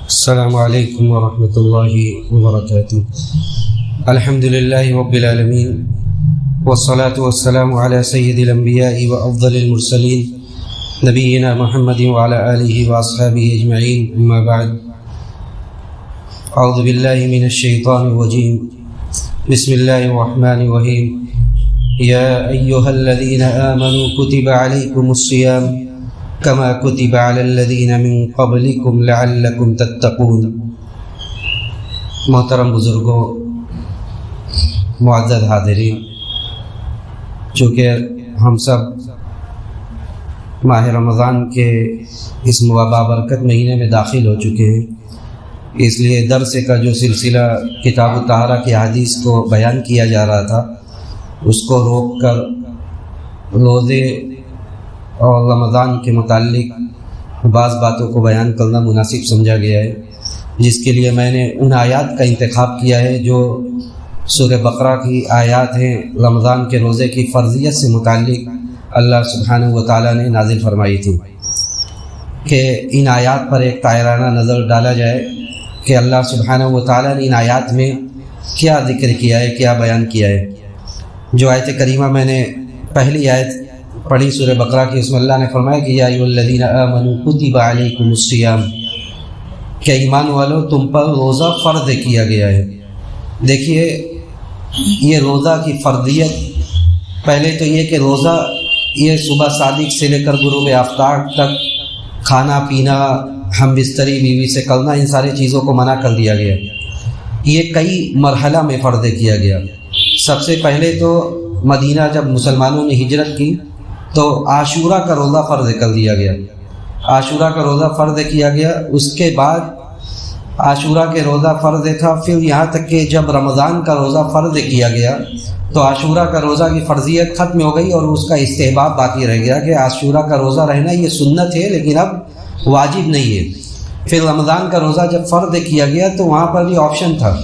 السلام علیکم ورحمۃ اللہ وبرکاتہ۔ الحمد للہ رب العالمین والصلاة والسلام علی سید الانبیاء وافضل المرسلین نبینا محمد وعلی آلہ واصحابہ اجمعین، اما بعد۔ اعوذ باللہ من الشیطان الرجیم، بسم اللہ الرحمن الرحیم۔ یا ایہا الذین آمنوا کتب علیکم الصیام کما کتب علی الذین من قبلکم لعلکم تتقون۔ محترم بزرگوں، معزز حاضرین، چونکہ ہم سب ماہ رمضان کے اس بابرکت مہینے میں داخل ہو چکے ہیں، اس لیے درس کا جو سلسلہ کتاب الطہارہ کی حدیث کو بیان کیا جا رہا تھا اس کو روک کر روزے اور رمضان کے متعلق بعض باتوں کو بیان کرنا مناسب سمجھا گیا ہے، جس کے لیے میں نے ان آیات کا انتخاب کیا ہے جو سورہ بقرہ کی آیات ہیں، رمضان کے روزے کی فرضیت سے متعلق اللہ سبحانہ و تعالیٰ نے نازل فرمائی تھی، کہ ان آیات پر ایک طائرانہ نظر ڈالا جائے کہ اللہ سبحانہ و تعالیٰ نے ان آیات میں کیا ذکر کیا ہے، کیا بیان کیا ہے۔ جو آیت کریمہ میں نے پہلی آیت پڑھی سورہ بقرہ کی، اس میں اللہ نے فرمایا کہ یا ایھا الذین آمنوا کتب علیکم الصیام، کہ ایمان والو تم پر روزہ فرض کیا گیا ہے۔ دیکھیے، یہ روزہ کی فرضیت، پہلے تو یہ کہ روزہ یہ صبح صادق سے لے کر غروب آفتاب تک کھانا پینا، ہم بستری بیوی سے کرنا، ان ساری چیزوں کو منع کر دیا گیا۔ یہ کئی مرحلہ میں فرض کیا گیا۔ سب سے پہلے تو مدینہ جب مسلمانوں نے ہجرت کی تو عاشورہ کا روزہ فرض کر دیا گیا، عاشورہ کا روزہ فرض کیا گیا۔ اس کے بعد عاشورہ کے روزہ فرض تھا، پھر یہاں تک کہ جب رمضان کا روزہ فرض کیا گیا تو عاشورہ کا روزہ کی فرضیت ختم ہو گئی اور اس کا استحباب باقی رہ گیا کہ عاشورہ کا روزہ رہنا یہ سنت ہے لیکن اب واجب نہیں ہے۔ پھر رمضان کا روزہ جب فرض کیا گیا تو وہاں پر بھی آپشن تھا،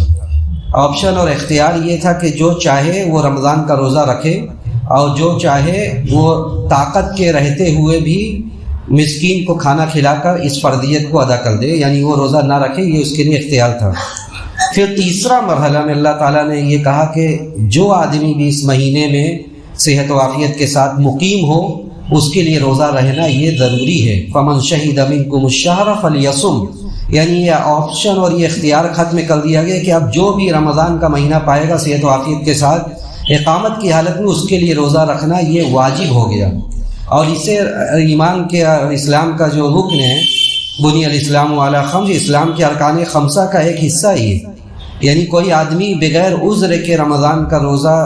آپشن اور اختیار یہ تھا کہ جو چاہے وہ رمضان کا روزہ رکھے اور جو چاہے وہ طاقت کے رہتے ہوئے بھی مسکین کو کھانا کھلا کر اس فرضیت کو ادا کر دے، یعنی وہ روزہ نہ رکھے، یہ اس کے لیے اختیار تھا۔ پھر تیسرا مرحلہ میں اللہ تعالیٰ نے یہ کہا کہ جو آدمی بھی اس مہینے میں صحت و عافیت کے ساتھ مقیم ہو اس کے لیے روزہ رہنا یہ ضروری ہے۔ فمن شہد منکم الشہر فلیصم، یعنی یہ آپشن اور یہ اختیار ختم کر دیا گیا کہ اب جو بھی رمضان کا مہینہ پائے گا صحت و عافیت کے ساتھ اقامت کی حالت میں، اس کے لیے روزہ رکھنا یہ واجب ہو گیا۔ اور اسے ایمان کے اور اسلام کا جو رکن ہے، بنی الاسلام علی خمس، اسلام کے ارکان خمسہ کا ایک حصہ ہی ہے، یعنی کوئی آدمی بغیر عذر کے رمضان کا روزہ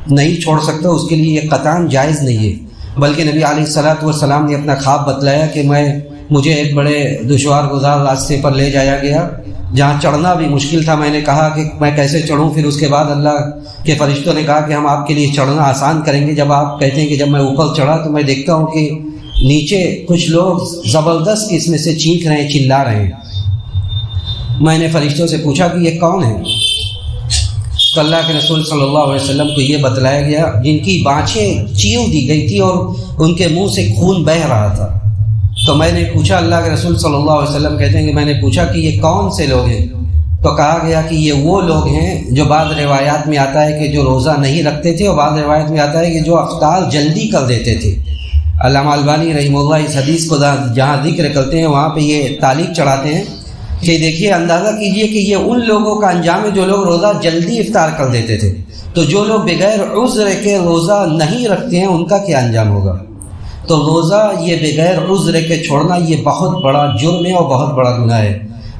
نہیں چھوڑ سکتا، اس کے لیے یہ قطعاً جائز نہیں ہے۔ بلکہ نبی علیہ الصلوۃ والسلام نے اپنا خواب بتلایا کہ مجھے ایک بڑے دشوار گزار راستے پر لے جایا گیا جہاں چڑھنا بھی مشکل تھا۔ میں نے کہا کہ میں کیسے چڑھوں؟ پھر اس کے بعد اللہ کے فرشتوں نے کہا کہ ہم آپ کے لیے چڑھنا آسان کریں گے۔ جب آپ کہتے ہیں کہ جب میں اوپر چڑھا تو میں دیکھتا ہوں کہ نیچے کچھ لوگ زبردست قسم سے چیخ رہے ہیں، چلا رہے ہیں۔ میں نے فرشتوں سے پوچھا کہ یہ کون ہے؟ تو اللہ کے رسول صلی اللہ علیہ وسلم کو یہ بتلایا گیا جن کی بانچیں چیو دی گئی تھی اور ان کے منہ سے خون بہہ رہا تھا۔ تو میں نے پوچھا، اللہ کے رسول صلی اللہ علیہ وسلم کہتے ہیں کہ میں نے پوچھا کہ یہ کون سے لوگ ہیں؟ تو کہا گیا کہ یہ وہ لوگ ہیں جو بعض روایات میں آتا ہے کہ جو روزہ نہیں رکھتے تھے، اور بعض روایت میں آتا ہے کہ جو افطار جلدی کر دیتے تھے۔ علامہ البانی رحمہ اللہ اس حدیث کو جہاں ذکر کرتے ہیں وہاں پہ یہ تعلیق چڑھاتے ہیں کہ دیکھیے، اندازہ کیجئے کہ یہ ان لوگوں کا انجام ہے جو لوگ روزہ جلدی افطار کر دیتے تھے، تو جو لوگ بغیر عذر کے روزہ نہیں رکھتے ہیں ان کا کیا انجام ہوگا؟ تو روزہ یہ بغیر عذر کے چھوڑنا یہ بہت بڑا جرم ہے اور بہت بڑا گناہ ہے۔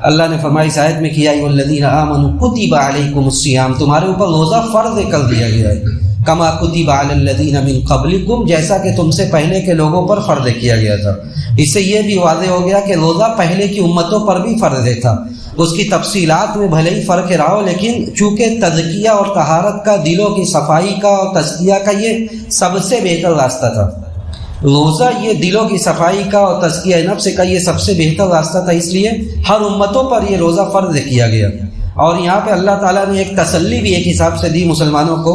اللہ نے فرمایا اس آیت میں کہ یا ایھا الذین آمنوا کتب علیکم الصیام، تمہارے اوپر روزہ فرض کر دیا گیا ہے، کما کتب علی الذین من قبلکم، جیسا کہ تم سے پہلے کے لوگوں پر فرض کیا گیا تھا۔ اس سے یہ بھی واضح ہو گیا کہ روزہ پہلے کی امتوں پر بھی فرض تھا، اس کی تفصیلات میں بھلے ہی فرق رہا ہو، لیکن چونکہ تزکیہ اور طہارت کا، دلوں کی صفائی کا اور تزکیہ کا یہ سب سے بہتر راستہ تھا۔ روزہ یہ دلوں کی صفائی کا اور تزکیہ نفس کا یہ سب سے بہتر راستہ تھا، اس لیے ہر امتوں پر یہ روزہ فرض کیا گیا۔ اور یہاں پہ اللہ تعالیٰ نے ایک تسلی بھی ایک حساب سے دی مسلمانوں کو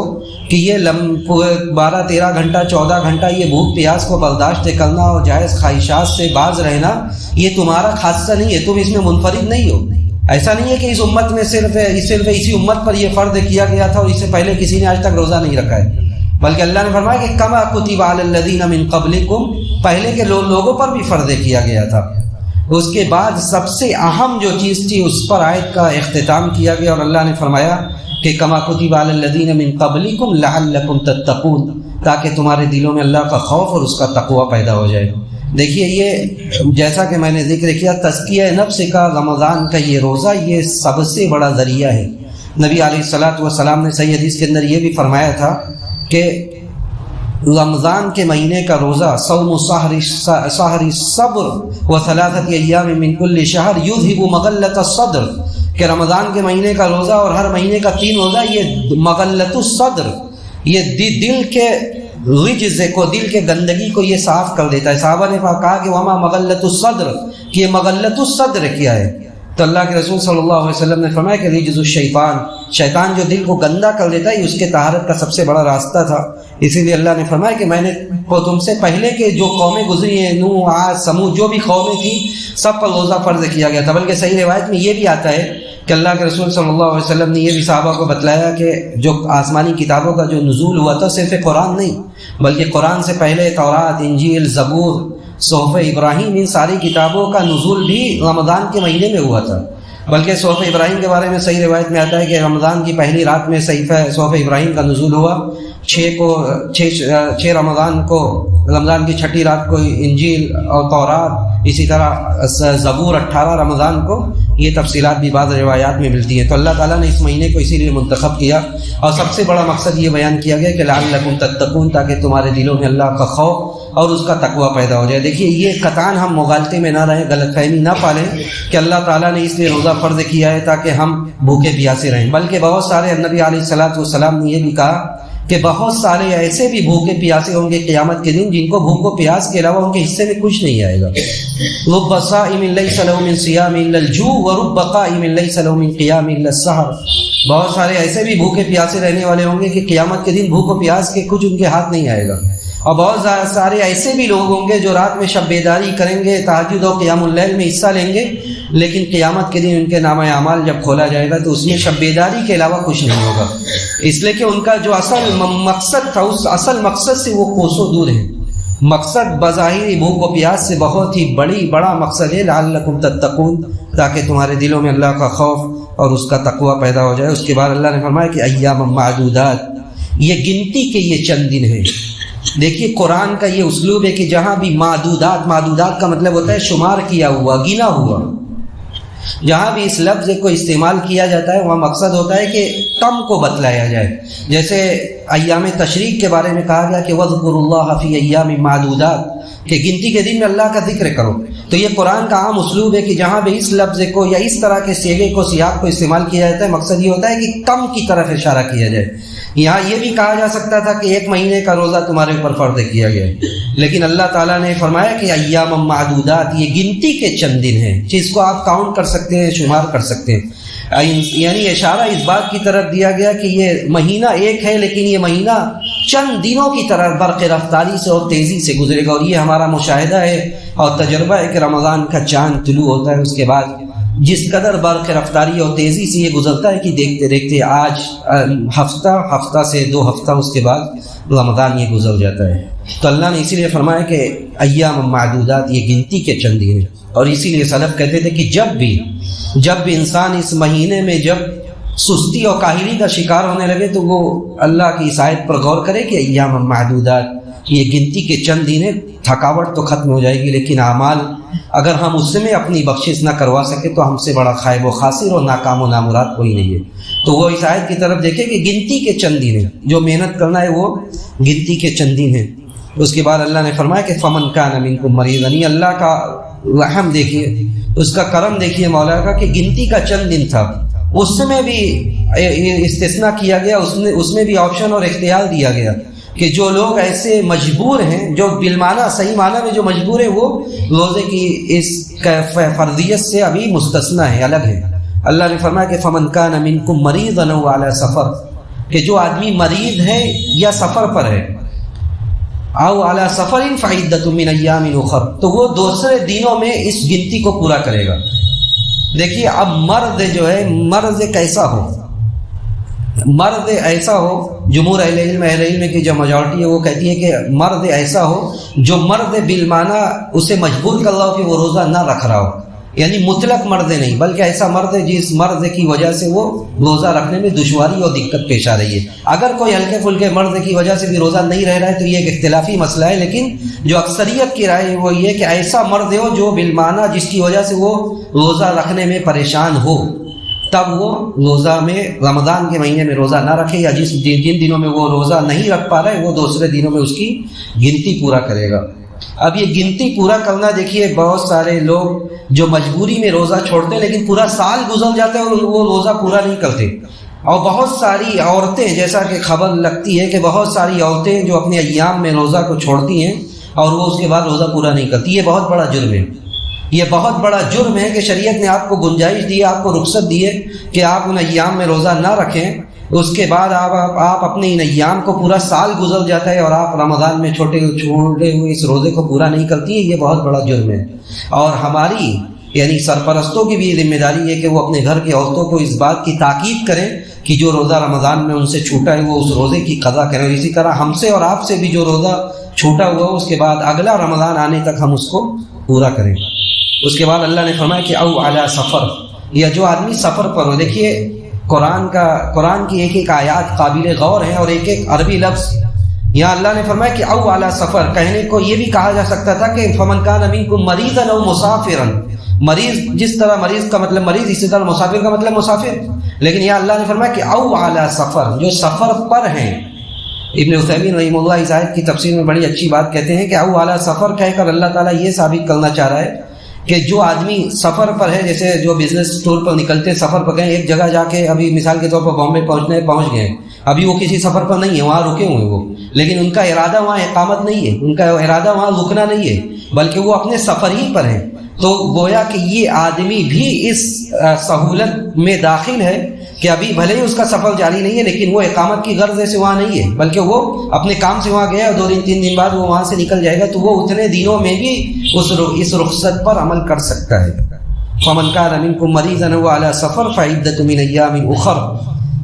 کہ یہ 12 13 گھنٹہ 14 گھنٹہ یہ بھوک پیاس کو برداشت کرنا اور جائز خواہشات سے باز رہنا یہ تمہارا خاصہ نہیں ہے، تم اس میں منفرد نہیں ہو۔ ایسا نہیں ہے کہ اس امت میں صرف اسی امت پر یہ فرض کیا گیا تھا اور اس سے پہلے کسی نے آج تک روزہ نہیں رکھا ہے، بلکہ اللہ نے فرمایا کہ کما کتب علی الذین من قبلکم، پہلے کے لوگوں پر بھی فرض کیا گیا تھا۔ اس کے بعد سب سے اہم جو چیز تھی اس پر آیت کا اختتام کیا گیا اور اللہ نے فرمایا کہ کما کتب علی الذین من قبلکم لعلکم تتقون، تاکہ تمہارے دلوں میں اللہ کا خوف اور اس کا تقوی پیدا ہو جائے۔ دیکھیے یہ جیسا کہ میں نے ذکر کیا، تزکیہ نفس کا رمضان کا یہ روزہ یہ سب سے بڑا ذریعہ ہے۔ نبی علیہ الصلاۃ والسلام نے صحیح حدیث کے اندر یہ بھی فرمایا تھا کہ رمضان کے مہینے کا روزہ صوم شہر الصبر وثلاثۃ ایام من کل شہر یذہب مغلۃ الصدر، کہ رمضان کے مہینے کا روزہ اور ہر مہینے کا 3 روزہ یہ مغلۃ الصدر، یہ دل کے رجز کو، دل کے گندگی کو یہ صاف کر دیتا ہے۔ صحابہ نے کہا کہ وما مغلۃ الصدر، کہ یہ مغلۃ الصدر کیا ہے؟ تو اللہ کے رسول صلی اللہ علیہ وسلم نے فرمایا کہ رجز الشیطان، شیطان جو دل کو گندا کر دیتا ہے اس کے طہارت کا سب سے بڑا راستہ تھا۔ اسی لیے اللہ نے فرمایا کہ میں نے تم سے پہلے کے جو قومیں گزری ہیں، نوح، عاد، سمود، جو بھی قومیں تھیں سب پر روزہ فرض کیا گیا تھا۔ بلکہ صحیح روایت میں یہ بھی آتا ہے کہ اللہ کے رسول صلی اللہ علیہ وسلم نے یہ بھی صحابہ کو بتلایا کہ جو آسمانی کتابوں کا جو نزول ہوا تھا صرف قرآن نہیں، بلکہ قرآن سے پہلے تورات، انجیل، زبور، صحف ابراہیم، ان ساری کتابوں کا نزول بھی رمضان کے مہینے میں ہوا تھا۔ بلکہ صحف ابراہیم کے بارے میں صحیح روایت میں آتا ہے کہ رمضان کی پہلی رات میں صحف ابراہیم کا نزول ہوا، 6 رمضان کو، رمضان کی 6ٹھی رات کو انجیل اور تورات، اسی طرح زبور 18 رمضان کو، یہ تفصیلات بھی بعض روایات میں ملتی ہیں۔ تو اللہ تعالیٰ نے اس مہینے کو اسی لیے منتخب کیا اور سب سے بڑا مقصد یہ بیان کیا گیا کہ لعلکم تتقون، تاکہ تمہارے دلوں میں اللہ کا خوف اور اس کا تقوی پیدا ہو جائے۔ دیکھیے یہ قطعاً ہم مغالطے میں نہ رہیں، غلط فہمی نہ پالیں کہ اللہ تعالیٰ نے اس لیے روزہ فرض کیا ہے تاکہ ہم بھوکے پیاسے رہیں، بلکہ بہت سارے نبی علیہ الصلاۃ والسلام نے یہ بھی کہا کہ بہت سارے ایسے بھی بھوکے پیاسے ہوں گے قیامت کے دن جن کو بھوک و پیاس کے علاوہ ان کے حصے میں کچھ نہیں آئے گا۔ رب صائم لیس له من صیام الا الجوع ورب قائم لیس له من قیام الا السحر، بہت سارے ایسے بھی بھوکے پیاسے رہنے والے ہوں گے کہ قیامت کے دن بھوک و پیاس کے کچھ ان کے ہاتھ نہیں آئے گا، اور بہت سارے ایسے بھی لوگ ہوں گے جو رات میں شب بیداری کریں گے، تہجد و قیام اللیل میں حصہ لیں گے، لیکن قیامت کے دن ان کے نامہ اعمال جب کھولا جائے گا تو اس میں شب بیداری کے علاوہ کچھ نہیں ہوگا، اس لیے کہ ان کا جو اصل مقصد تھا اس اصل مقصد سے وہ کوسوں دور ہیں۔ مقصد بظاہر بھوک و پیاس سے بہت ہی بڑا مقصد ہے لعلکم تتقون، تاکہ تمہارے دلوں میں اللہ کا خوف اور اس کا تقوی پیدا ہو جائے۔ اس کے بعد اللہ نے فرمایا کہ ایام معدودات، یہ گنتی کے یہ چند دن ہیں۔ دیکھیے قرآن کا یہ اسلوب ہے کہ جہاں بھی معدودات کا مطلب ہوتا ہے شمار کیا ہوا، گنا ہوا، جہاں بھی اس لفظ کو استعمال کیا جاتا ہے وہاں مقصد ہوتا ہے کہ کم کو بتلایا جائے۔ جیسے ایام تشریق کے بارے میں کہا گیا کہ وَاذْكُرُوا اللَّهَ فِي أَيَّامٍ مَّعْدُودَاتٍ، کہ گنتی کے دن میں اللہ کا ذکر کرو۔ تو یہ قرآن کا عام اسلوب ہے کہ جہاں بھی اس لفظ کو یا اس طرح کے صیغے کو، سیاق کو استعمال کیا جاتا ہے، مقصد یہ ہوتا ہے کہ کم کی طرف اشارہ کیا جائے۔ یہاں یہ بھی کہا جا سکتا تھا کہ 1 مہینے کا روزہ تمہارے اوپر فرض کیا گیا ہے، لیکن اللہ تعالیٰ نے فرمایا کہ ایام معدودات، یہ گنتی کے چند دن ہیں جس کو آپ کاؤنٹ کر سکتے ہیں، شمار کر سکتے ہیں۔ یعنی اشارہ اس بات کی طرف دیا گیا کہ یہ مہینہ ایک ہے لیکن یہ مہینہ چند دنوں کی طرح برق رفتاری سے اور تیزی سے گزرے گا، اور یہ ہمارا مشاہدہ ہے اور تجربہ ہے کہ رمضان کا چاند طلوع ہوتا ہے، اس کے بعد جس قدر برق رفتاری اور تیزی سے یہ گزرتا ہے کہ دیکھتے دیکھتے آج ہفتہ سے 2 ہفتہ اس کے بعد رمضان یہ گزر جاتا ہے۔ تو اللہ نے اسی لیے فرمایا کہ ایام معدودات، یہ گنتی کے چند دن ہیں، اور اسی لیے سلف کہتے تھے کہ جب بھی انسان اس مہینے میں جب سستی اور کاہلی کا شکار ہونے لگے تو وہ اللہ کی اس آیت پر غور کرے کہ ایام معدودات، یہ گنتی کے چند دن ہیں، تھکاوٹ تو ختم ہو جائے گی لیکن اعمال اگر ہم اس میں اپنی بخشش نہ کروا سکے تو ہم سے بڑا خائب و خاسر اور ناکام و نامراد کوئی نہیں ہے۔ تو وہ اس آیت کی طرف دیکھیں کہ گنتی کے چند دن ہیں، جو محنت کرنا ہے وہ گنتی کے چند دن ہیں۔ اس کے بعد اللہ نے فرمایا کہ فمن کان منکم مریضا، یعنی اللہ کا رحم دیکھیے، اس کا کرم دیکھیے مولا کا کہ گنتی کا چند دن تھا، اس میں بھی استثناء کیا گیا، اس میں بھی آپشن اور اختیار دیا گیا کہ جو لوگ ایسے مجبور ہیں، جو بالمعنی صحیح معنی میں جو مجبور ہیں، وہ روزے کی اس فرضیت سے ابھی مستثنیٰ ہے، الگ ہے۔ اللہ نے فرمایا کہ فمن کان منکم مریضا او علی سفر، کہ جو آدمی مریض ہے یا سفر پر ہے، او علی سفر فعدۃ من ایام اخر، تو وہ دوسرے دنوں میں اس گنتی کو پورا کرے گا۔ دیکھیے اب مرض جو ہے، مرض کیسا ہو، مرض ایسا ہو، جمہور اہل علم کی جو میجورٹی ہے وہ کہتی ہے کہ مرض ایسا ہو جو مرض بالمعنی اسے مجبور کر رہا ہو کہ وہ روزہ نہ رکھ رہا ہو، یعنی مطلق مرض نہیں، بلکہ ایسا مرض جس مرض کی وجہ سے وہ روزہ رکھنے میں دشواری اور دقت پیش آ رہی ہے۔ اگر کوئی ہلکے پھلکے مرض کی وجہ سے بھی روزہ نہیں رہ رہا ہے تو یہ ایک اختلافی مسئلہ ہے، لیکن جو اکثریت کی رائے وہ یہ کہ ایسا مرض ہو جو بالمعنی جس کی وجہ سے وہ روزہ رکھنے میں پریشان ہو، تب وہ روزہ میں رمضان کے مہینے میں روزہ نہ رکھے، یا جن دنوں میں وہ روزہ نہیں رکھ پا رہا ہے وہ دوسرے دنوں میں اس کی گنتی پورا کرے گا۔ اب یہ گنتی پورا کرنا، دیکھیے بہت سارے لوگ جو مجبوری میں روزہ چھوڑتے ہیں لیکن پورا سال گزر جاتا ہے اور وہ روزہ پورا نہیں کرتے، اور بہت ساری عورتیں، جیسا کہ خبر لگتی ہے کہ بہت ساری عورتیں جو اپنے ایام میں روزہ کو چھوڑتی ہیں اور وہ اس کے بعد روزہ پورا نہیں کرتی۔ یہ بہت بڑا جرم ہے، یہ بہت بڑا جرم ہے کہ شریعت نے آپ کو گنجائش دی ہے، آپ کو رخصت دی ہے کہ آپ ان ایام میں روزہ نہ رکھیں، اس کے بعد آپ اپنے ان ایام کو پورا سال گزر جاتا ہے اور آپ رمضان میں چھوڑے ہوئے اس روزے کو پورا نہیں کرتی ہے۔ یہ بہت بڑا جرم ہے، اور ہماری یعنی سرپرستوں کی بھی یہ ذمہ داری ہے کہ وہ اپنے گھر کی عورتوں کو اس بات کی تاکید کریں کہ جو روزہ رمضان میں ان سے چھوٹا ہے وہ اس روزے کی قضا کریں۔ اسی طرح ہم سے اور آپ سے بھی جو روزہ چھوٹا ہوا اس کے بعد اگلا رمضان آنے تک ہم اس کو پورا کریں۔ اس کے بعد اللہ نے فرمایا کہ او علی سفر، یا جو آدمی سفر پر ہو۔ دیکھیے قرآن کی ایک ایک آیات قابل غور ہے اور ایک ایک عربی لفظ، یہاں اللہ نے فرمایا کہ او علی سفر، کہنے کو یہ بھی کہا جا سکتا تھا کہ فمن کان منکم مریضا او مسافرا، مریض جس طرح مریض کا مطلب مریض، اسی طرح مسافر کا مطلب مسافر، لیکن یہاں اللہ نے فرمایا کہ او علی سفر، جو سفر پر ہیں۔ ابن عثیمین رحمہ اللہ اس آیت کی تفسیر میں بڑی اچھی بات کہتے ہیں کہ او علی سفر کہہ کر اللہ تعالیٰ یہ ثابت کرنا چاہ رہا ہے کہ جو آدمی سفر پر ہے، جیسے جو بزنس ٹور پر نکلتے ہیں، سفر پر گئے ایک جگہ جا کے، ابھی مثال کے طور پر بامبے پہنچ گئے، ابھی وہ کسی سفر پر نہیں ہے، وہاں رکے ہوئے وہ، لیکن ان کا ارادہ وہاں اقامت نہیں ہے، ان کا ارادہ وہاں رکنا نہیں ہے، بلکہ وہ اپنے سفر ہی پر ہیں، تو گویا کہ یہ آدمی بھی اس سہولت میں داخل ہے کہ ابھی بھلے ہی اس کا سفر جاری نہیں ہے لیکن وہ اقامت کی غرض سے وہاں نہیں ہے، بلکہ وہ اپنے کام سے وہاں گیا اور 2 دن 3 دن بعد وہ وہاں سے نکل جائے گا، تو وہ اتنے دنوں میں بھی اس رخصت پر عمل کر سکتا ہے۔ فمن کان منکم مریضا او علی سفر فعدۃ من ایام اخر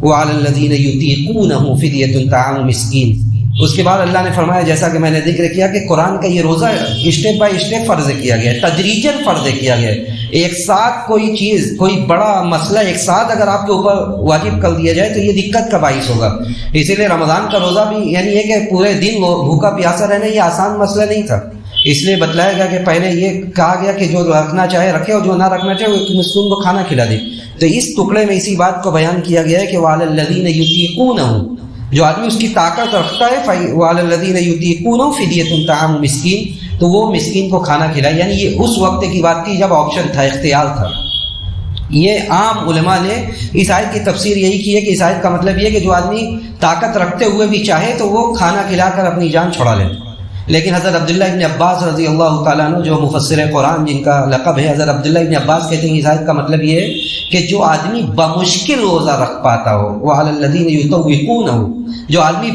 وعلی الذین یطیقونہ فدیۃ طعام مسکین۔ اس کے بعد اللہ نے فرمایا، جیسا کہ میں نے ذکر کیا کہ قرآن کا یہ روزہ اسٹیپ بائی اسٹیپ فرض کیا گیا ہے، تدریجاً فرض کیا گیا ہے۔ ایک ساتھ کوئی چیز، کوئی بڑا مسئلہ ایک ساتھ اگر آپ کے اوپر واجب کر دیا جائے تو یہ دقت کا باعث ہوگا۔ اسی لیے رمضان کا روزہ بھی یعنی یہ کہ پورے دن بھوکا پیاسا رہنا یہ آسان مسئلہ نہیں تھا، اس لیے بتلایا گیا کہ پہلے یہ کہا گیا کہ جو رکھنا چاہے رکھے اور جو نہ رکھنا چاہے وہ مسکین کو کھانا کھلا دے۔ تو اس ٹکڑے میں اسی بات کو بیان کیا گیا ہے کہ وعلی الذین یطیقونہ، جو آدمی اس کی طاقت رکھتا ہے، وعلی الذین یطیقونہ فدیۃ طعام مسکین، تو وہ مسکین کو کھانا کھلائے، یعنی یہ اس وقت کی بات تھی جب آپشن تھا، اختیار تھا۔ یہ عام علماء نے اس آیت کی تفسیر یہی کی ہے کہ اس آیت کا مطلب یہ کہ جو آدمی طاقت رکھتے ہوئے بھی چاہے تو وہ کھانا کھلا کر اپنی جان چھڑا لے۔ لیکن حضرت عبداللہ ابن عباس رضی اللہ تعالیٰ عنہ جو مفسر قرآن جن کا لقب ہے، حضرت عبداللہ ابن عباس کہتے ہیں اس آیت کا مطلب یہ ہے کہ جو آدمی بمشکل روزہ رکھ پاتا ہو، وعلی الذین یطوقونہ، جو آدمی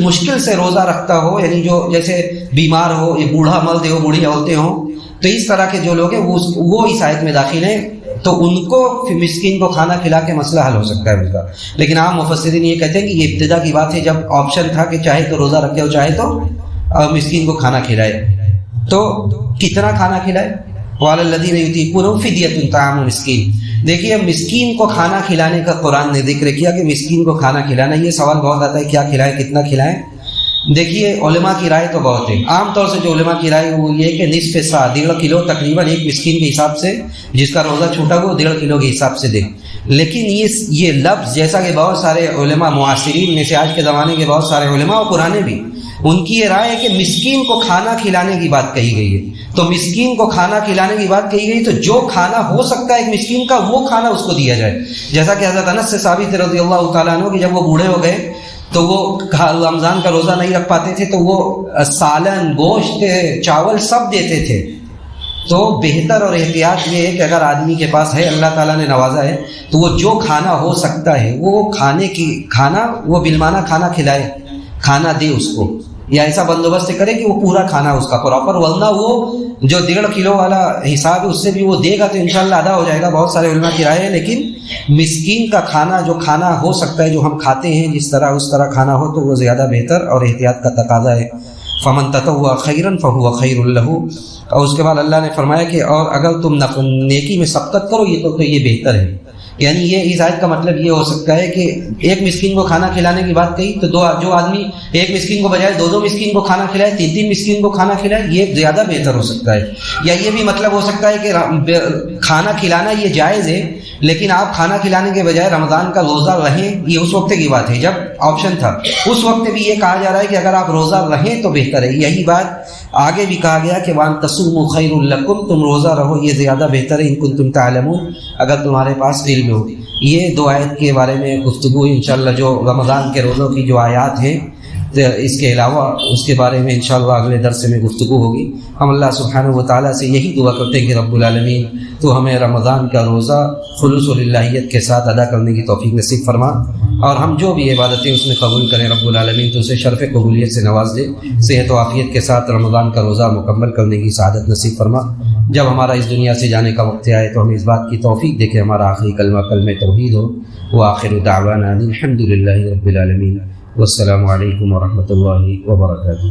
مشکل سے روزہ رکھتا ہو، یعنی جو جیسے بیمار ہو، یہ بوڑھا مرد ہو، بوڑھی عورتیں ہوں، تو اس طرح کے جو لوگ ہیں وہ اس آیت میں داخل ہیں، تو ان کو مسکین کو کھانا کھلا کے مسئلہ حل ہو سکتا ہے ان کا۔ لیکن عام مفسرین یہ کہتے ہیں کہ یہ ابتدا کی بات ہے جب آپشن تھا کہ چاہے تو روزہ رکھے اور چاہے تو مسکین کو کھانا کھلائے۔ تو کتنا کھانا کھلائے؟ وعلی الذین یطیقونہ فدیۃ طعام مسکین۔ دیکھیے مسکین کو کھانا کھلانے کا قرآن نے ذکر کیا کہ مسکین کو کھانا کھلانا، یہ سوال بہت آتا ہے کیا کھلائیں، کتنا کھلائیں۔ دیکھیے علماء کی رائے تو بہت ہے، عام طور سے جو علماء کی رائے وہ یہ کہ نصف سا، 1.5 کلو تقریباً ایک مسکین کے حساب سے، جس کا روزہ چھوٹا ہو 1.5 کلو کے حساب سے دے۔ لیکن یہ لفظ جیسا کہ بہت سارے علماء معاصرین میں سے، آج کے زمانے کے بہت سارے علماء اور پرانے بھی، ان کی یہ رائے ہے کہ مسکین کو کھانا کھلانے کی بات کہی گئی ہے۔ تو مسکین کو کھانا کھلانے کی بات کہی گئی تو جو کھانا ہو سکتا ہے ایک مسکین کا وہ کھانا اس کو دیا جائے، جیسا کہ حضرت انس سے ثابت رضی اللہ تعالیٰ عنہ کہ جب وہ بوڑھے ہو گئے تو وہ رمضان کا روزہ نہیں رکھ پاتے تھے، تو وہ سالن، گوشت، چاول سب دیتے تھے، تو بہتر اور احتیاط یہ ہے کہ اگر آدمی کے پاس ہے، اللہ تعالیٰ نے نوازا ہے، تو وہ جو کھانا ہو سکتا ہے وہ کھانا وہ بالمانہ کھانا کھلائے، کھانا دے اس کو، یا ایسا بندوبست کرے کہ وہ پورا کھانا اس کا پراپر، ورنہ وہ جو 1.5 کلو والا حساب ہے اس سے بھی وہ دے گا تو انشاءاللہ ادا ہو جائے گا. بہت سارے علماء کی رائے ہے، لیکن مسکین کا کھانا جو کھانا ہو سکتا ہے، جو ہم کھاتے ہیں جس طرح اس طرح کھانا ہو تو وہ زیادہ بہتر اور احتیاط کا تقاضا ہے. فمن تطوع خیرا فهو خیر له. اور اس کے بعد اللہ نے فرمایا کہ اور اگر تم نیکی میں سبقت کرو یہ بہتر ہے. یعنی یہ اس آیت کا مطلب یہ ہو سکتا ہے کہ ایک مسکین کو کھانا کھلانے کی بات کہی تو جو آدمی ایک مسکین کو بجائے 2 مسکین کو کھانا کھلائے، 3 مسکین کو کھانا کھلائے، یہ زیادہ بہتر ہو سکتا ہے. یا یہ بھی مطلب ہو سکتا ہے کہ کھانا کھلانا یہ جائز ہے، لیکن آپ کھانا کھلانے کے بجائے رمضان کا روزہ رہیں. یہ اس وقت کی بات ہے جب آپشن تھا، اس وقت بھی یہ کہا جا رہا ہے کہ اگر آپ روزہ رہیں تو بہتر ہے. یہی بات آگے بھی کہا گیا کہ وان تصوموا خیر لکم، تم روزہ رہو یہ زیادہ بہتر ہے، ان کنتم تعلمون، اگر تمہارے پاس علم ہو. یہ 2 آیت کے بارے میں گفتگو انشاءاللہ جو رمضان کے روزوں کی جو آیات ہیں، اس کے علاوہ اس کے بارے میں انشاءاللہ اگلے درس میں گفتگو ہوگی. ہم اللہ سبحانہ و تعالیٰ سے یہی دعا کرتے ہیں کہ رب العالمین تو ہمیں رمضان کا روزہ خلوص و للہیت کے ساتھ ادا کرنے کی توفیق نصیب فرما، اور ہم جو بھی عبادتیں اس میں قبول کریں رب العالمین تو اسے شرف قبولیت سے نواز دے. صحت و عافیت کے ساتھ رمضان کا روزہ مکمل کرنے کی سعادت نصیب فرما. جب ہمارا اس دنیا سے جانے کا وقت آئے تو ہمیں اس بات کی توفیق دے کہ ہمارا آخری کلمہ کلمہ توحید ہو. وآخر دعوانا الحمد للہ رب العالمین. والسلام علیکم ورحمۃ اللہ وبرکاتہ.